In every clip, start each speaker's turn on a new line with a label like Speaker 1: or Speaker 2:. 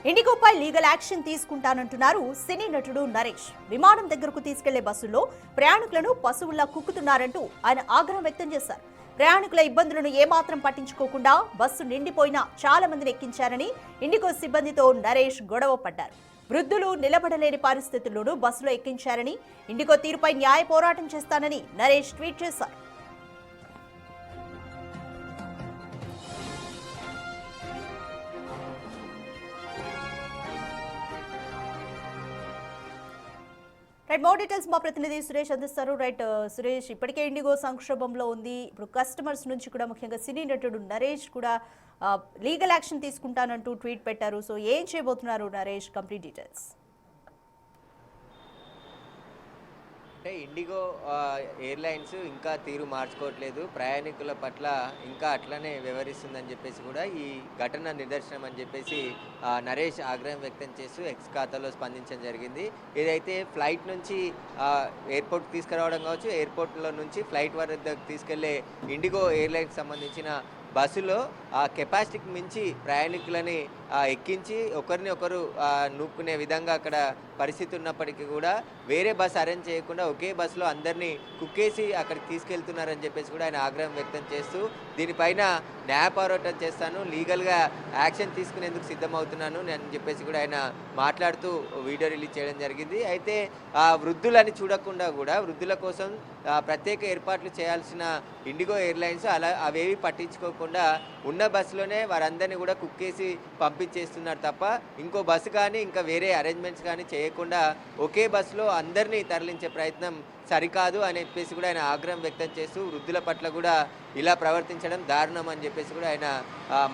Speaker 1: ఇండిగోపై legal action తీసుకుంటానంటున్నారు సినీ నటుడు నరేష్. విమానం దగ్గరకు తీసుకెళ్లే బస్సుల్లో ప్రయాణికులను పశువుల్లా కుక్కుతున్నారంటూ ఆయన ఆగ్రహం వ్యక్తం చేశారు. ప్రయాణికుల ఇబ్బందులను ఏమాత్రం పట్టించుకోకుండా బస్సు నిండిపోయినా చాలా మందిని ఎక్కించారని ఇండిగో సిబ్బందితో నరేష్ గొడవ పడ్డారు. వృద్ధులు నిలబడలేని పరిస్థితుల్లోనూ బస్సులో ఎక్కించారని, ఇండిగో తీరుపై న్యాయ పోరాటం చేస్తానని నరేష్ ట్వీట్ చేశారు. రైట్, మోర్ డీటెయిల్స్ మా ప్రతినిధి సురేష్ అందిస్తారు. రైట్ సురేష్, ఇప్పటికే ఇండిగో సంక్షోభంలో ఉంది. ఇప్పుడు కస్టమర్స్ నుంచి కూడా ముఖ్యంగా సినీ నటుడు నరేష్ కూడా లీగల్ యాక్షన్ తీసుకుంటానంటూ ట్వీట్ పెట్టారు. సో ఏం చేయబోతున్నారు నరేష్? Complete details.
Speaker 2: అంటే ఇండిగో ఎయిర్లైన్స్ ఇంకా తీరు మార్చుకోవట్లేదు, ప్రయాణికుల పట్ల ఇంకా అట్లనే వ్యవహరిస్తుందని చెప్పేసి కూడా ఈ ఘటన నిదర్శనం అని చెప్పేసి నరేష్ ఆగ్రహం వ్యక్తం చేస్తూ ఎక్స్ ఖాతాలో స్పందించడం జరిగింది. ఏదైతే ఫ్లైట్ నుంచి ఎయిర్పోర్ట్కి తీసుకురావడం కావచ్చు, ఎయిర్పోర్ట్లో నుంచి ఫ్లైట్ వరకు తీసుకెళ్లే ఇండిగో ఎయిర్లైన్కి సంబంధించిన బస్సులో ఆ కెపాసిటీకి మించి ప్రయాణికులని ఎక్కించి ఒకరిని ఒకరు నూక్కునే విధంగా అక్కడ పరిస్థితి ఉన్నప్పటికీ కూడా వేరే బస్సు అరేంజ్ చేయకుండా ఒకే బస్సులో అందరినీ కుక్కేసి అక్కడికి తీసుకెళ్తున్నారని చెప్పేసి కూడా ఆయన ఆగ్రహం వ్యక్తం చేస్తూ దీనిపైన న్యాయ పోరాటం చేస్తాను, లీగల్గా యాక్షన్ తీసుకునేందుకు సిద్ధమవుతున్నాను అని చెప్పేసి కూడా ఆయన మాట్లాడుతూ వీడియో రిలీజ్ చేయడం జరిగింది. అయితే వృద్ధులని చూడకుండా కూడా వృద్ధుల కోసం ప్రత్యేక ఏర్పాట్లు చేయాల్సిన ఇండిగో ఎయిర్లైన్స్ అవేవి పట్టించుకోకుండా ఉన్న బస్సులోనే వారందరినీ కూడా కుక్కేసి పంపించేస్తున్నారు తప్ప ఇంకో బస్సు కానీ ఇంకా వేరే అరేంజ్మెంట్స్ కానీ చేయకుండా ఒకే బస్సులో అందరినీ తరలించే ప్రయత్నం సరికాదు అని చెప్పేసి కూడా ఆయన ఆగ్రహం వ్యక్తం చేస్తూ వృద్ధుల పట్ల కూడా ఇలా ప్రవర్తించడం దారుణం అని చెప్పేసి కూడా ఆయన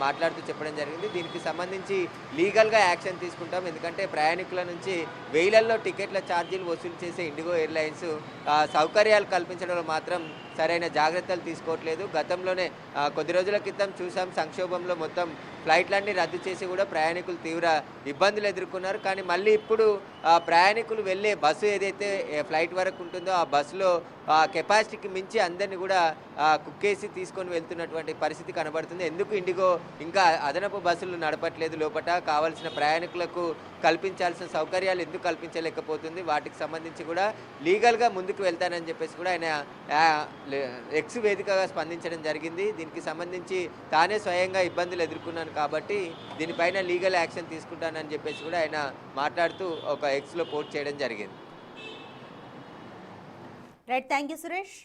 Speaker 2: మాట్లాడుతూ చెప్పడం జరిగింది. దీనికి సంబంధించి లీగల్గా యాక్షన్ తీసుకుంటాం, ఎందుకంటే ప్రయాణికుల నుంచి వేలల్లో టికెట్ల ఛార్జీలు వసూలు చేసే ఇండిగో ఎయిర్లైన్స్ సౌకర్యాలు కల్పించడంలో మాత్రం సరైన జాగ్రత్తలు తీసుకోవట్లేదు. గతంలోనే కొద్ది రోజుల క్రితం చూసాం, సంక్షోభంలో మొత్తం ఫ్లైట్లన్నీ రద్దు చేసి కూడా ప్రయాణికులు తీవ్ర ఇబ్బందులు ఎదుర్కొన్నారు. కానీ మళ్ళీ ఇప్పుడు ప్రయాణికులు వెళ్ళే బస్సు ఏదైతే ఫ్లైట్ వరకు ఉంటుందో ఆ బస్సులో కెపాసిటీకి మించి అందరినీ కూడా కుక్కేసి తీసుకొని వెళ్తున్నటువంటి పరిస్థితి కనబడుతుంది. ఎందుకు ఇండిగో ఇంకా అదనపు బస్సులు నడపట్లేదు, లోపల కావాల్సిన ప్రయాణికులకు కల్పించాల్సిన సౌకర్యాలు ఎందుకు కల్పించలేకపోతుంది, వాటికి సంబంధించి కూడా లీగల్గా ముందుకు వెళ్తానని చెప్పేసి కూడా ఆయన ఎక్స్ వేదికగా స్పందించడం జరిగింది. దీనికి సంబంధించి తానే స్వయంగా ఇబ్బందులు ఎదుర్కొన్నాను కాబట్టి దీనిపైన లీగల్ యాక్షన్ తీసుకుంటానని చెప్పేసి కూడా ఆయన మాట్లాడుతూ ఒక ఎక్స్లో పోస్ట్ చేయడం జరిగింది.
Speaker 1: Right, thank you Suresh.